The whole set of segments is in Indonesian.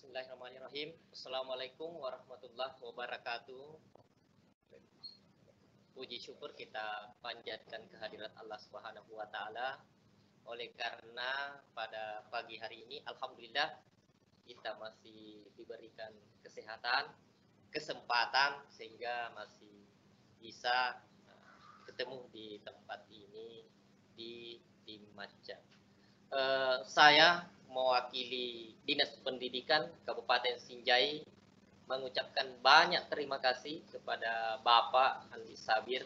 Bismillahirrahmanirrahim. Assalamualaikum warahmatullahi wabarakatuh. Puji syukur kita panjatkan kehadirat Allah Subhanahu wa taala. Oleh karena pada pagi hari ini alhamdulillah kita masih diberikan kesehatan, kesempatan sehingga masih bisa ketemu di tempat ini di Timacca. Saya mewakili Dinas Pendidikan Kabupaten Sinjai mengucapkan banyak terima kasih kepada Bapak Andi Sabir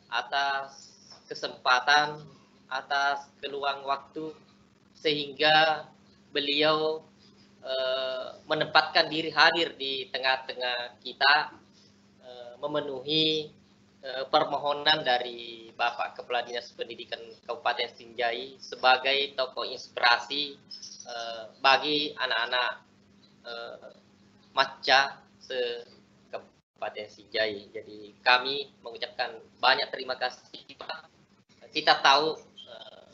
atas kesempatan, atas keluang waktu sehingga beliau menempatkan diri hadir di tengah-tengah kita memenuhi permohonan dari Bapak Kepala Dinas Pendidikan Kabupaten Sinjai sebagai tokoh inspirasi bagi anak-anak Macca se-Kabupaten Sinjai. Jadi kami mengucapkan banyak terima kasih. Kita tahu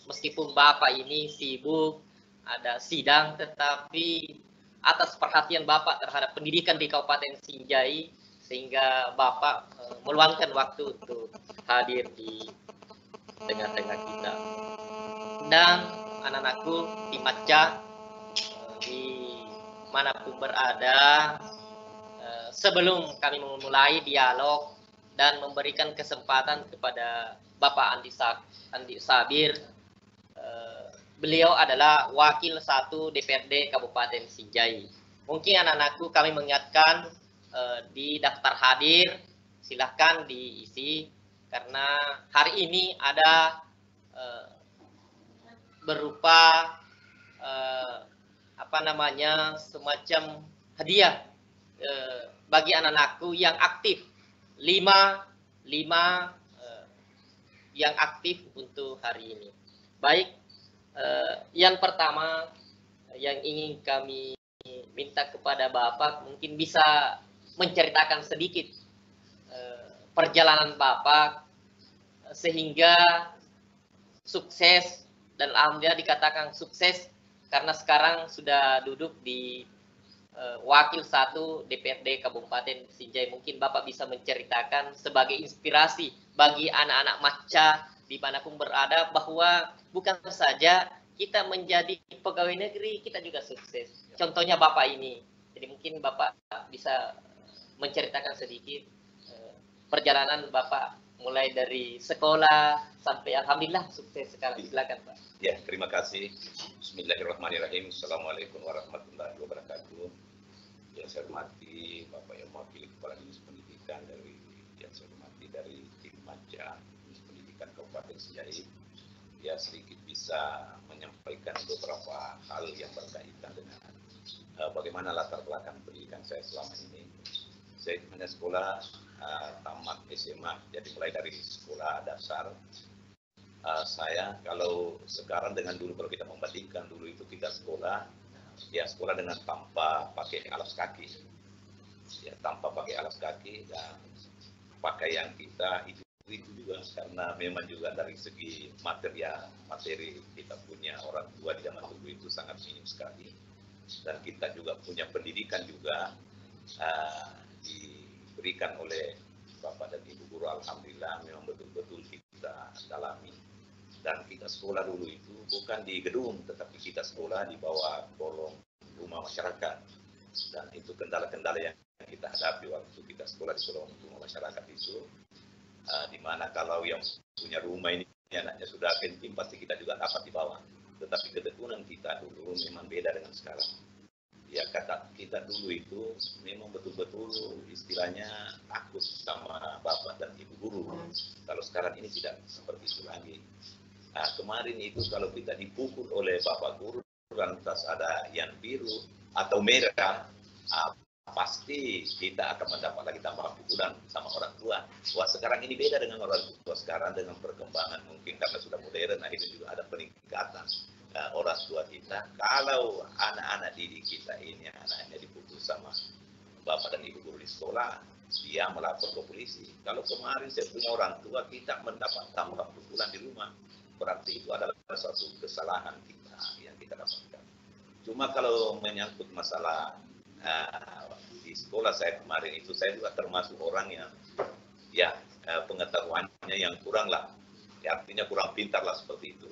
meskipun Bapak ini sibuk, ada sidang, tetapi atas perhatian Bapak terhadap pendidikan di Kabupaten Sinjai, sehingga Bapak meluangkan waktu untuk hadir di tengah-tengah kita. Dan anak-anakku di Macca, di manapun berada, sebelum kami memulai dialog dan memberikan kesempatan kepada Bapak Andi Sabir, beliau adalah Wakil 1 DPRD Kabupaten Sinjai. Mungkin anak-anakku kami mengingatkan di daftar hadir silahkan diisi karena hari ini ada berupa semacam hadiah bagi anak-anakku yang aktif 5 yang aktif untuk hari ini. Baik, yang pertama yang ingin kami minta kepada Bapak mungkin bisa menceritakan sedikit perjalanan Bapak sehingga sukses, dan alhamdulillah dikatakan sukses karena sekarang sudah duduk di Wakil 1 DPRD Kabupaten Sinjai. Mungkin Bapak bisa menceritakan sebagai inspirasi bagi anak-anak Macca dimanapun berada bahwa bukan saja kita menjadi pegawai negeri, kita juga sukses. Contohnya Bapak ini. Jadi mungkin Bapak bisa menceritakan sedikit perjalanan Bapak mulai dari sekolah sampai alhamdulillah sukses sekarang. Silakan Pak. Ya, terima kasih. Bismillahirrahmanirrahim. Assalamualaikum warahmatullahi wabarakatuh. Yang saya hormati Bapak yang mewakili Kepala Dinas Pendidikan yang saya hormati dari tim Macca Dinas Pendidikan Kabupaten Sinjai. Ya, sedikit bisa menyampaikan beberapa hal yang berkaitan dengan bagaimana latar belakang pendidikan saya selama ini. Saya hanya sekolah tamat SMA, jadi mulai dari sekolah dasar. Saya kalau sekarang dengan dulu, kalau kita membandingkan dulu itu kita sekolah dengan tanpa pakai alas kaki, ya tanpa pakai alas kaki, dan pakaian kita itu juga karena memang juga dari segi materi kita punya orang tua di zaman dulu itu sangat minim sekali, dan kita juga punya pendidikan juga diberikan oleh Bapak dan Ibu guru, alhamdulillah memang betul-betul kita dalami. Dan kita sekolah dulu itu bukan di gedung, tetapi kita sekolah di bawah kolong rumah masyarakat. Dan itu kendala-kendala yang kita hadapi waktu kita sekolah di kolong rumah masyarakat itu, di mana kalau yang punya rumah ini anaknya sudah penting, pasti kita juga dapat di bawah. Tetapi ketekunan kita dulu memang beda dengan sekarang. Ya, kata kita dulu itu memang betul-betul istilahnya takut sama Bapak dan Ibu guru. Kalau sekarang ini tidak seperti itu lagi. Nah, kemarin itu kalau kita dipukul oleh Bapak guru, lantas ada yang biru atau merah, pasti kita akan mendapat lagi tambahan pukulan sama orang tua. Wah, sekarang ini beda dengan orang tua sekarang, dengan perkembangan mungkin karena sudah modern, akhirnya juga ada peningkatan orang tua kita. Kalau anak-anak didik kita ini anaknya dipukul sama Bapak dan Ibu guru di sekolah, dia melapor ke polisi. Kalau kemarin saya punya orang tua, kita mendapat tambahan pukulan di rumah, berarti itu adalah suatu kesalahan kita yang kita dapatkan. Cuma kalau menyangkut masalah di sekolah saya kemarin itu saya juga termasuk orang yang ya pengetahuannya yang kurang lah, ya, artinya kurang pintar lah seperti itu.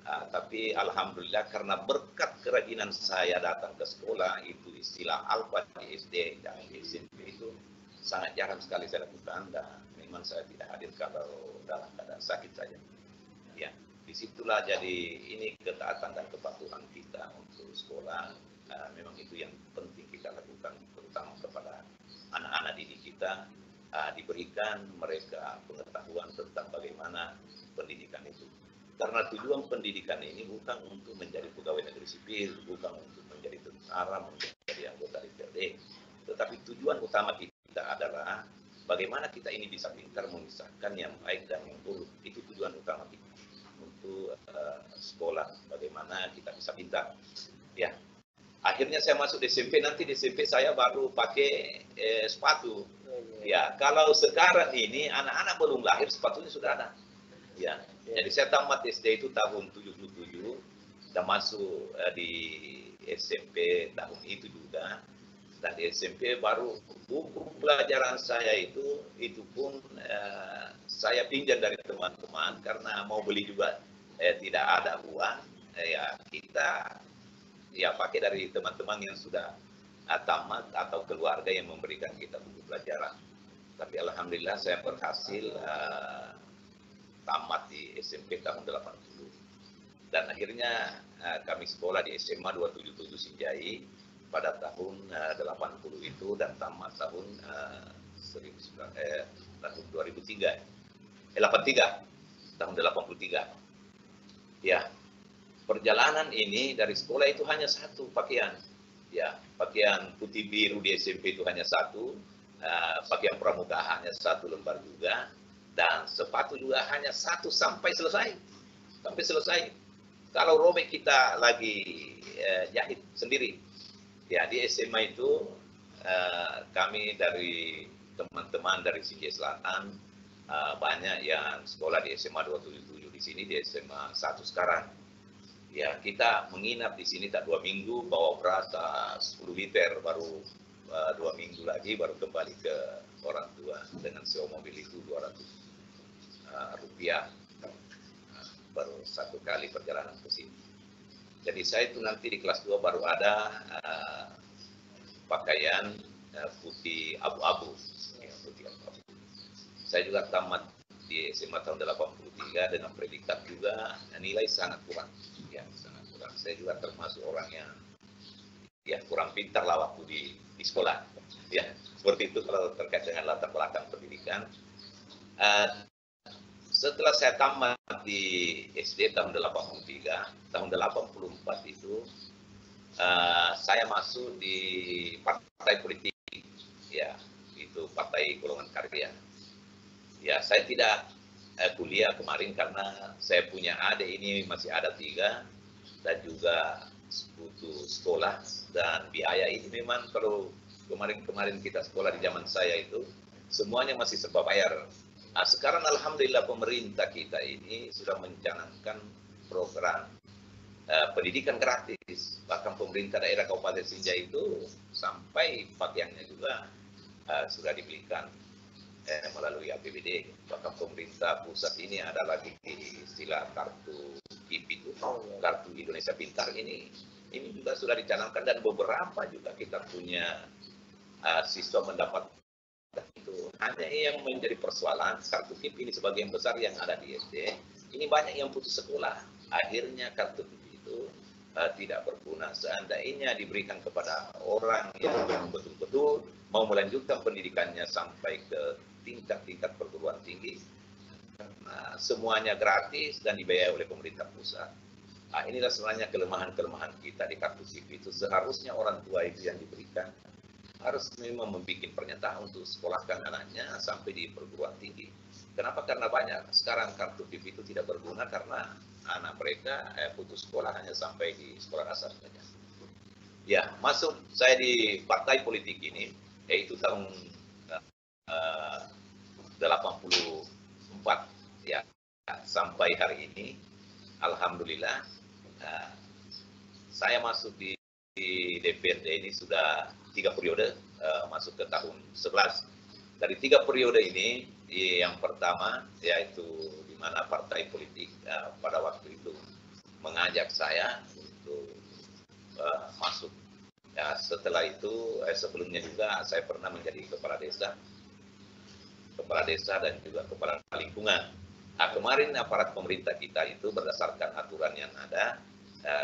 Tapi alhamdulillah karena berkat kerajinan saya datang ke sekolah, itu istilah alfa di SD dan di SMP itu sangat jarang sekali saya lakukan, dan memang saya tidak hadir kalau dalam keadaan sakit saja. Ya, disitulah jadi ini ketaatan dan kepatuhan kita untuk sekolah. Memang itu yang penting kita lakukan, terutama kepada anak-anak didik kita, diberikan mereka pengetahuan tentang bagaimana pendidikan itu. Karena tujuan pendidikan ini bukan untuk menjadi pegawai negeri sipil, bukan untuk menjadi tentara, menjadi anggota DPRD, tetapi tujuan utama kita adalah bagaimana kita ini bisa pintar memisahkan yang baik dan yang buruk. Itu tujuan utama kita untuk sekolah, bagaimana kita bisa pintar. Ya, akhirnya saya masuk di SMP, nanti di SMP saya baru pakai sepatu. Ya, kalau sekarang ini anak-anak belum lahir sepatunya sudah ada. Ya, jadi saya tamat SD itu tahun 77 dan masuk di SMP tahun itu juga. Dan di SMP baru buku pelajaran saya itu pun saya pinjam dari teman-teman karena mau beli juga tidak ada uang. Ya kita ya pakai dari teman-teman yang sudah tamat atau keluarga yang memberikan kita buku pelajaran. Tapi alhamdulillah saya berhasil tamat di SMP tahun 80. Dan akhirnya kami sekolah di SMA 277 Sinjai pada tahun 80 itu dan tamat tahun 2003. 83. Tahun 83. Ya. Perjalanan ini dari sekolah itu hanya satu pakaian. Ya, pakaian putih biru di SMP itu hanya satu, pakaian pramuka hanya satu lembar juga, dan sepatu juga hanya satu sampai selesai. Sampai selesai. Kalau robek kita lagi jahit sendiri. Ya, di SMA itu kami dari teman-teman dari Sinjai Selatan banyak yang sekolah di SMA 277 di sini, di SMA 1 sekarang. Ya, kita menginap di sini tak 2 minggu, bawa beras 10 liter, baru 2 minggu lagi baru kembali ke orang tua dengan sewa mobil itu 200 rupiah. Baru satu kali perjalanan ke sini. Jadi saya itu nanti di kelas 2 baru ada pakaian putih abu-abu. Ya, putih abu-abu. Saya juga tamat di SMA tahun 83 dengan predikat juga, nilai sangat kurang. Ya, sangat kurang. Saya juga termasuk orang yang ya kurang pintar lah waktu di sekolah. Ya, seperti itu kalau terkait dengan latar belakang pendidikan. Setelah saya tamat di SD tahun 83, tahun 84 itu saya masuk di partai politik. Ya, itu Partai Golongan Karya. Ya, saya tidak kuliah kemarin karena saya punya adik ini masih ada 3 dan juga butuh sekolah, dan biaya ini memang kalau kemarin kita sekolah di zaman saya itu semuanya masih serba bayar. Nah, sekarang alhamdulillah pemerintah kita ini sudah mencanangkan program pendidikan gratis. Bahkan pemerintah daerah Kabupaten Sinjai itu sampai pakaiannya juga sudah dibelikan melalui APBD. Bahkan pemerintah pusat ini ada lagi istilah kartu KIP itu, kartu Indonesia Pintar ini juga sudah dicanangkan, dan beberapa juga kita punya siswa mendapat itu. Hanya yang menjadi persoalan kartu KIP ini sebagian besar yang ada di SD ini banyak yang putus sekolah. Akhirnya kartu KIP itu tidak berguna. Seandainya diberikan kepada orang yang betul-betul mau melanjutkan pendidikannya sampai ke tingkat perguruan tinggi, semuanya gratis dan dibayar oleh pemerintah pusat. Nah, inilah sebenarnya kelemahan-kelemahan kita di kartu KIP itu. Seharusnya orang tua itu yang diberikan harus memang membuat pernyataan untuk sekolahkan anaknya sampai di perguruan tinggi. Kenapa? Karena banyak sekarang kartu KIP itu tidak berguna karena anak mereka putus sekolah hanya sampai di sekolah dasar saja. Ya, masuk saya di partai politik ini, yaitu tahun 84 ya, sampai hari ini alhamdulillah saya masuk di DPRD ini sudah 3 periode, masuk ke tahun 11. Dari 3 periode ini, yang pertama yaitu di mana partai politik pada waktu itu mengajak saya untuk masuk. Ya, setelah itu sebelumnya juga saya pernah menjadi kepala desa dan juga kepala lingkungan. Nah, kemarin aparat pemerintah kita itu berdasarkan aturan yang ada,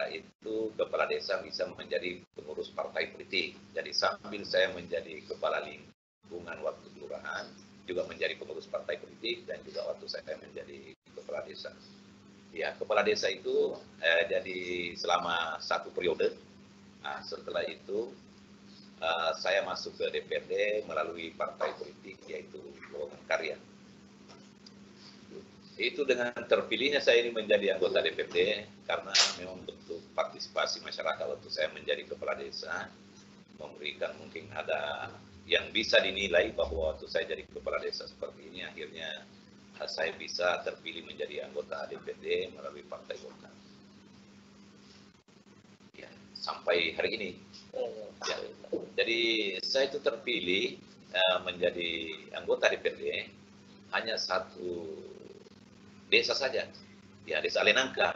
itu kepala desa bisa menjadi pengurus partai politik. Jadi sambil saya menjadi kepala lingkungan waktu kelurahan, juga menjadi pengurus partai politik, dan juga waktu saya menjadi kepala desa. Ya, kepala desa itu jadi selama 1 periode. Nah, setelah itu saya masuk ke DPRD melalui partai politik yaitu Golongan Karya. Itu dengan terpilihnya saya ini menjadi anggota DPRD karena memang bentuk partisipasi masyarakat waktu saya menjadi kepala desa, memberikan mungkin ada yang bisa dinilai bahwa waktu saya jadi kepala desa seperti ini akhirnya saya bisa terpilih menjadi anggota DPRD melalui Partai Golkar. Ya, sampai hari ini. Ya, jadi saya itu terpilih menjadi anggota DPRD hanya 1 desa saja, ya Desa Lenangka.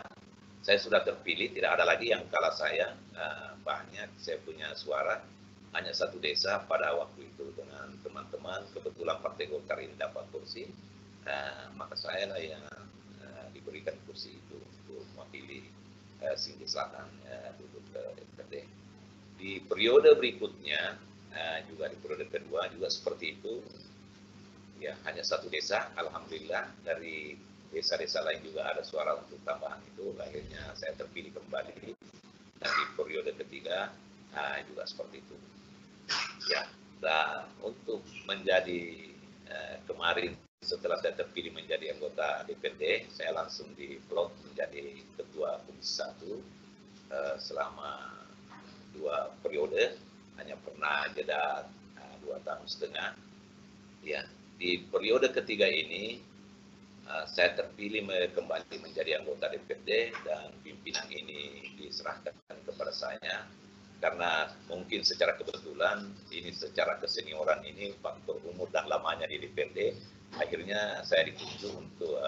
Saya sudah terpilih, tidak ada lagi yang kalah saya, banyak saya punya suara, hanya 1 desa pada waktu itu dengan teman-teman, kebetulan Partai Golkar ini dapat kursi, maka saya lah yang diberikan kursi itu untuk mewakili Singgi Selatan duduk ke DPRD. Di periode berikutnya, juga di periode kedua juga seperti itu, ya hanya 1 desa, alhamdulillah dari desa-desa lain juga ada suara untuk tambahan itu, akhirnya saya terpilih kembali. Dan di periode ketiga juga seperti itu. Ya, dan untuk menjadi kemarin setelah saya terpilih menjadi anggota DPRD, saya langsung diplot menjadi ketua Komisi 1 selama 2 periode, hanya pernah jeda 2,5 tahun. Ya, di periode ketiga ini saya terpilih kembali menjadi anggota DPRD dan pimpinan ini diserahkan kepada saya karena mungkin secara kebetulan ini secara kesenioran ini faktor umur dan lamanya di DPRD, akhirnya saya ditunjuk untuk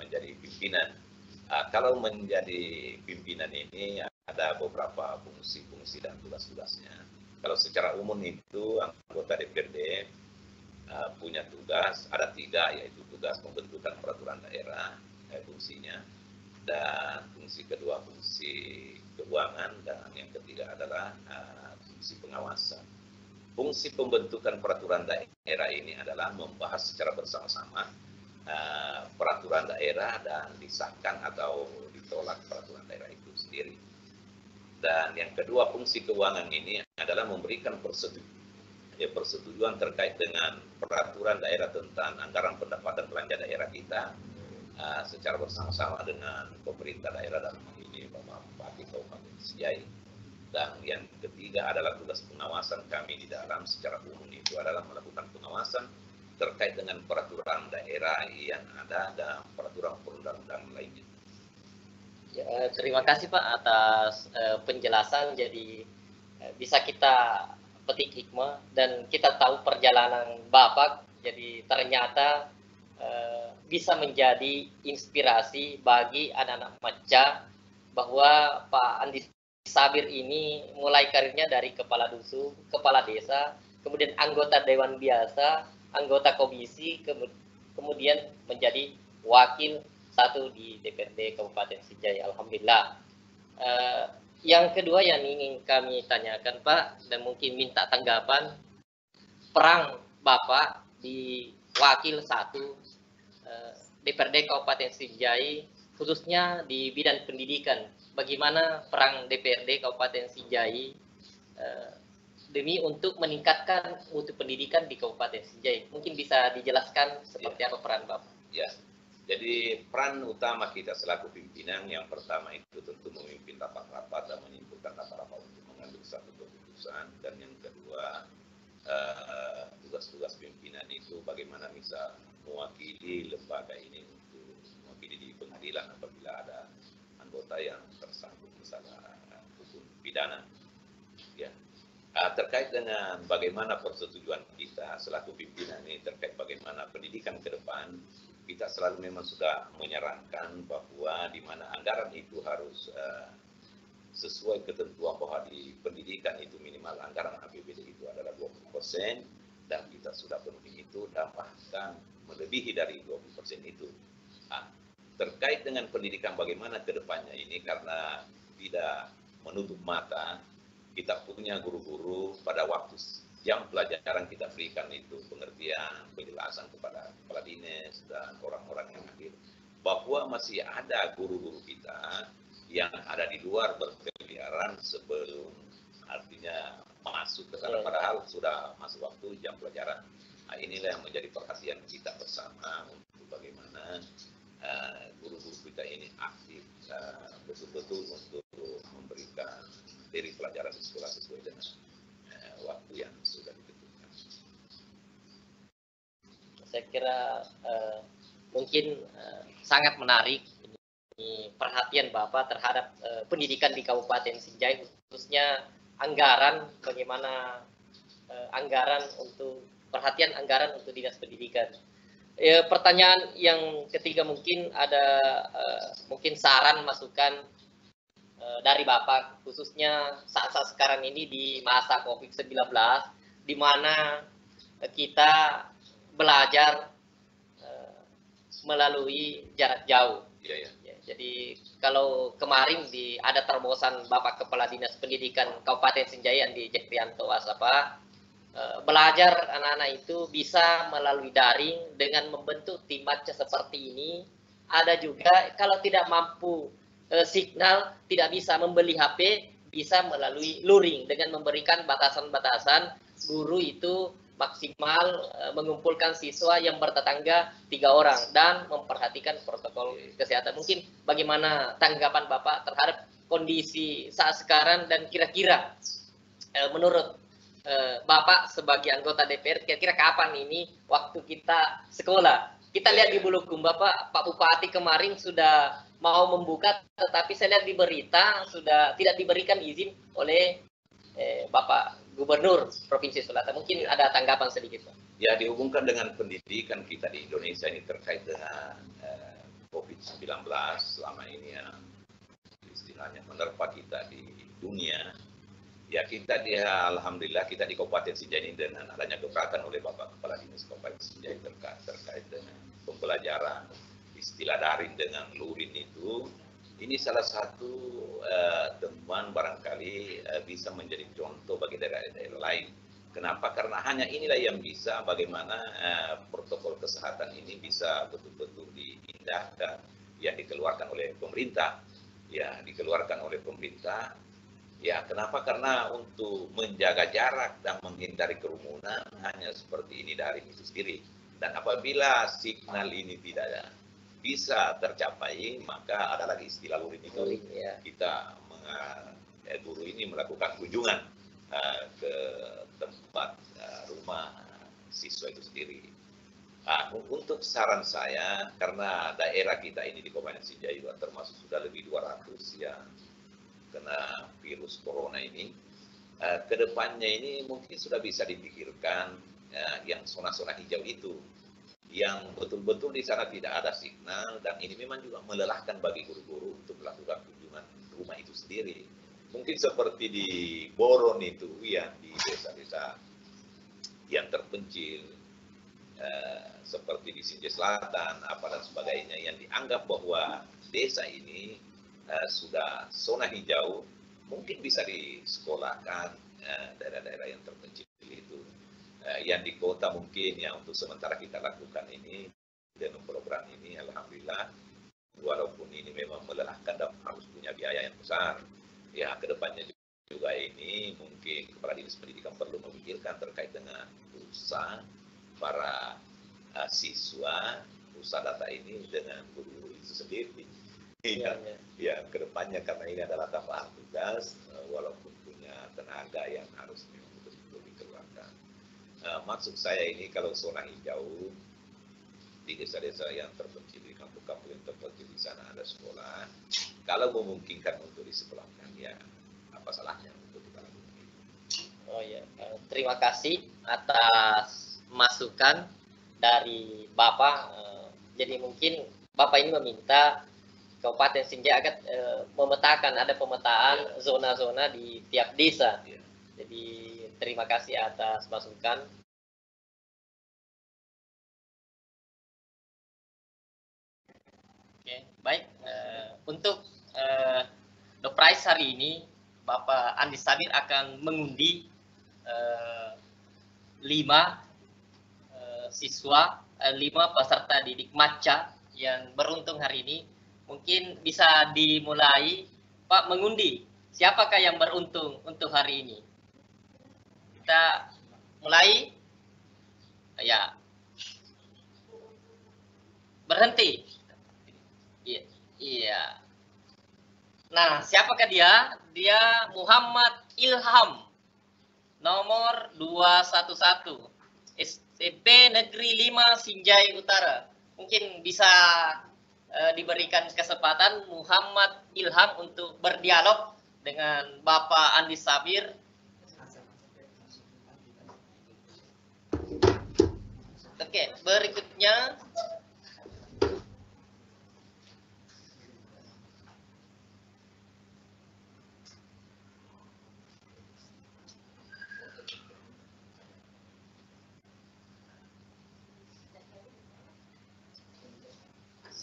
menjadi pimpinan. Kalau menjadi pimpinan ini ada beberapa fungsi-fungsi dan tugas-tugasnya. Kalau secara umum itu anggota DPRD punya tugas, ada 3, yaitu tugas pembentukan peraturan daerah, fungsinya, dan fungsi kedua fungsi keuangan, dan yang ketiga adalah fungsi pengawasan. Fungsi pembentukan peraturan daerah ini adalah membahas secara bersama-sama peraturan daerah dan disahkan atau ditolak peraturan daerah itu sendiri. Dan yang kedua fungsi keuangan ini adalah memberikan persetujuan terkait dengan peraturan daerah tentang anggaran pendapatan belanja daerah kita secara bersama-sama dengan pemerintah daerah dalam hal ini Bapak Bupati Kabupaten Sijai. Dan yang ketiga adalah tugas pengawasan kami di dalam secara umum itu adalah melakukan pengawasan terkait dengan peraturan daerah yang ada dan peraturan perundang-undangan lainnya. Ya, terima kasih Pak atas penjelasan. Jadi bisa kita petik hikmah dan kita tahu perjalanan Bapak, jadi ternyata bisa menjadi inspirasi bagi anak-anak Maca bahwa Pak Andi Sabir ini mulai karirnya dari kepala dusun, kepala desa, kemudian anggota dewan biasa, anggota komisi, kemudian menjadi wakil 1 di DPRD Kabupaten Sijai. Alhamdulillah. Yang kedua yang ingin kami tanyakan Pak, dan mungkin minta tanggapan, peran Bapak di wakil 1 DPRD Kabupaten Sijai, khususnya di bidang pendidikan. Bagaimana peran DPRD Kabupaten Sijai demi untuk meningkatkan mutu pendidikan di Kabupaten Sijai? Mungkin bisa dijelaskan seperti apa peran Bapak? Ya. Jadi peran utama kita selaku pimpinan yang pertama itu tentu memimpin rapat-rapat dan menyimpulkan rapat-rapat untuk mengambil satu keputusan, dan yang kedua tugas-tugas pimpinan itu bagaimana bisa mewakili lembaga ini untuk mewakili di pengadilan apabila ada anggota yang tersangkut masalah hukum pidana. Terkait dengan bagaimana persetujuan kita selaku pimpinan ini terkait bagaimana pendidikan ke depan, kita selalu memang sudah menyarankan bahwa di mana anggaran itu harus sesuai ketentuan bahwa di pendidikan itu minimal anggaran APBD itu adalah 20% dan kita sudah penuhi itu dan bahkan melebihi dari 20% itu. Terkait dengan pendidikan bagaimana ke depannya ini karena tidak menutup mata, kita punya guru-guru pada waktu jam pelajaran kita berikan itu pengertian, penjelasan kepada kepala dinas dan orang-orang yang hadir bahwa masih ada guru-guru kita yang ada di luar berkeliaran sebelum artinya masuk ke sana padahal sudah masuk waktu jam pelajaran. Nah, inilah yang menjadi perhatian kita bersama untuk bagaimana guru-guru kita ini aktif betul-betul untuk memberikan materi pelajaran di sekolah sesuai dengan waktu yang sudah ditentukan. Saya kira mungkin sangat menarik ini perhatian Bapak terhadap pendidikan di Kabupaten Sinjai, khususnya anggaran, bagaimana anggaran untuk perhatian anggaran untuk dinas pendidikan. Pertanyaan yang ketiga mungkin ada mungkin saran masukan dari Bapak khususnya saat-saat sekarang ini di masa COVID-19 di mana kita belajar melalui jarak jauh. Ya. Jadi kalau kemarin ada terobosan Bapak Kepala Dinas Pendidikan Kabupaten Sinjai di Jekrianto Asapa, belajar anak-anak itu bisa melalui daring dengan membentuk tim baca seperti ini. Ada juga kalau tidak mampu signal, tidak bisa membeli HP, bisa melalui luring dengan memberikan batasan-batasan guru itu maksimal mengumpulkan siswa yang bertetangga 3 orang dan memperhatikan protokol kesehatan. Mungkin bagaimana tanggapan Bapak terhadap kondisi saat sekarang dan kira-kira menurut Bapak sebagai anggota DPR, kira-kira kapan ini waktu kita sekolah? Kita lihat di Bulukumba, Pak Bupati kemarin sudah mau membuka, tetapi saya lihat di berita sudah tidak diberikan izin oleh Bapak Gubernur Provinsi Sulawesi. Mungkin ada tanggapan sedikit, Pak. Ya, dihubungkan dengan pendidikan kita di Indonesia ini terkait dengan COVID-19 selama ini yang istilahnya menerpa kita di dunia. Ya, kita alhamdulillah kita di Kabupaten Sinjai ini dengan adanya keberatan oleh Bapak Kepala Dinas Kabupaten Sinjai terkait dengan pembelajaran istilah daring dengan luring itu, ini salah satu temuan barangkali bisa menjadi contoh bagi daerah-daerah lain. Kenapa? Karena hanya inilah yang bisa bagaimana protokol kesehatan ini bisa betul-betul diindahkan yang dikeluarkan oleh pemerintah. Ya, dikeluarkan oleh pemerintah. Ya, kenapa? Karena untuk menjaga jarak dan menghindari kerumunan hanya seperti ini daring itu sendiri. Dan apabila signal ini tidak bisa tercapai, maka ada lagi istilah luring itu. Kita guru ini melakukan kunjungan ke tempat rumah siswa itu sendiri. Untuk saran saya, karena daerah kita ini di Kabupaten Sinjai termasuk sudah lebih 200 yang kena virus corona ini, kedepannya ini mungkin sudah bisa dipikirkan yang zona-zona hijau itu, yang betul-betul di sana tidak ada signal, dan ini memang juga melelahkan bagi guru-guru untuk melakukan kunjungan rumah itu sendiri. Mungkin seperti di Boron itu, ya, di desa-desa yang terpencil, seperti di Sinjai Selatan, apa dan sebagainya, yang dianggap bahwa desa ini sudah zona hijau, mungkin bisa disekolahkan daerah-daerah yang terpencil itu. Yang di kota mungkin yang untuk sementara kita lakukan ini dengan program ini, alhamdulillah, walaupun ini memang melelahkan dan harus punya biaya yang besar. Ya, kedepannya juga ini mungkin Kepala Dinas Pendidikan perlu memikirkan terkait dengan usaha para siswa, usaha data ini dengan guru itu sendiri. Ya, kedepannya karena ini adalah tambahan tugas, walaupun punya tenaga yang harus betul-betul dikeluarkan. Maksud saya ini kalau zona hijau di desa-desa yang terpencil, di kampung-kampung yang terpencil di sana ada sekolah, kalau memungkinkan untuk disekolahkan, ya apa salahnya untuk kita lakukan itu. Oh ya, terima kasih atas masukan dari Bapak. Jadi mungkin Bapak ini meminta Kabupaten Sinjai agar memetakan, ada pemetaan zona-zona di tiap desa. Jadi terima kasih atas masukan. Oke, baik. Untuk Doprize hari ini, Bapak Andi Sabir akan mengundi 5 siswa, 5 peserta didik MACA yang beruntung hari ini. Mungkin bisa dimulai, Pak, mengundi. Siapakah yang beruntung untuk hari ini? Kita mulai. Ya. Berhenti. Iya. Nah, siapakah dia? Dia Muhammad Ilham. Nomor 211. SMP Negeri 5 Sinjai Utara. Mungkin bisa diberikan kesempatan Muhammad Ilham untuk berdialog dengan Bapak Andi Sabir. Oke, berikutnya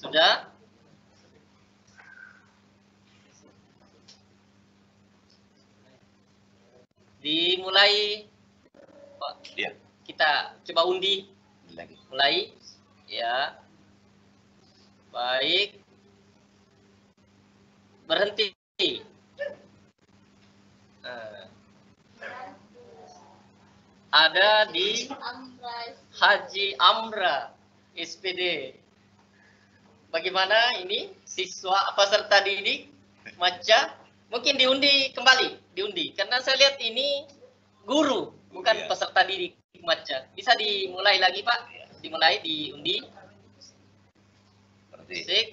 sudah. Dimulai, Pak. Ya. Kita coba undi Lagi. mulai. Ya. Baik. Berhenti. Ada di Haji Amra SPD. Bagaimana ini siswa peserta didik MACA? Mungkin diundi kembali, diundi. Karena saya lihat ini guru, bukan peserta didik MACA. Bisa dimulai lagi, Pak? Dimulai, diundi.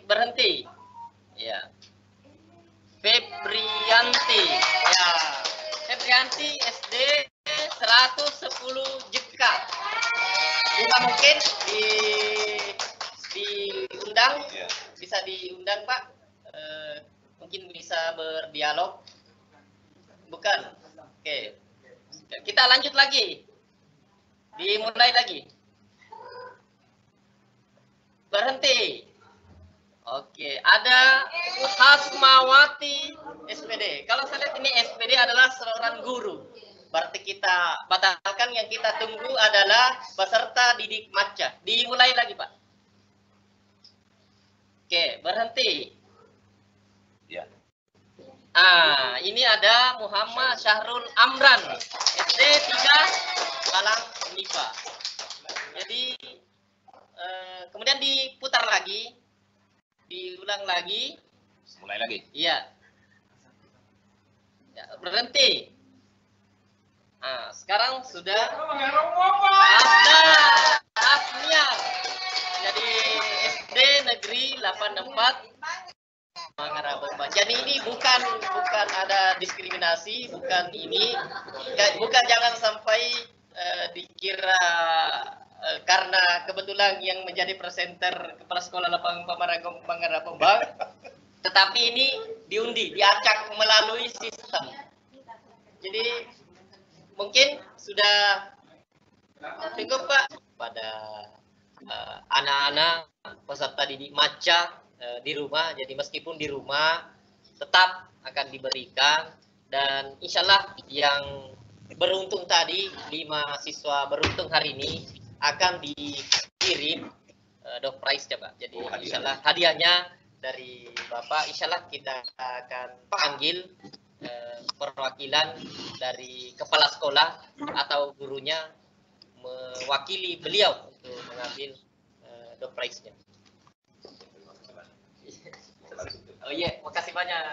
Berhenti. Ya. Febrianti. Ya. Febrianti SD 110 Jeka. Juga mungkin diundang, bisa diundang, Pak. Mungkin bisa berdialog. Bukan. Oke. Kita lanjut lagi. Dimulai lagi. Berhenti. Oke, ada Hasmawati SPD. Kalau saya lihat ini SPD adalah seorang guru. Berarti kita batalkan, yang kita tunggu adalah peserta didik MACA. Dimulai lagi, Pak. Oke, berhenti. Ya. Ini ada Muhammad Syahrul Amran, SD 3 Malang MIPA. Jadi kemudian diputar lagi, diulang lagi. Mulai lagi. Iya. Ya, berhenti. Sekarang sudah ada Asmia. Jadi SD Negeri 84 Mangarabomba. Jadi ini bukan ada diskriminasi, bukan ini, bukan, jangan sampai dikira karena kebetulan yang menjadi presenter kepala sekolah lapangan Mangarabomba, tetapi ini diundi, diacak melalui sistem. Jadi mungkin sudah cukup, Pak, pada anak-anak peserta didik MACA di rumah. Jadi meskipun di rumah tetap akan diberikan, dan insya Allah yang beruntung tadi, 5 siswa beruntung hari ini akan dikirim Doprize, Pak. Jadi insya Allah hadiahnya dari Bapak, insya Allah kita akan panggil perwakilan dari kepala sekolah atau gurunya mewakili beliau untuk mengambil Doprize-nya. Oh iya, makasih banyak.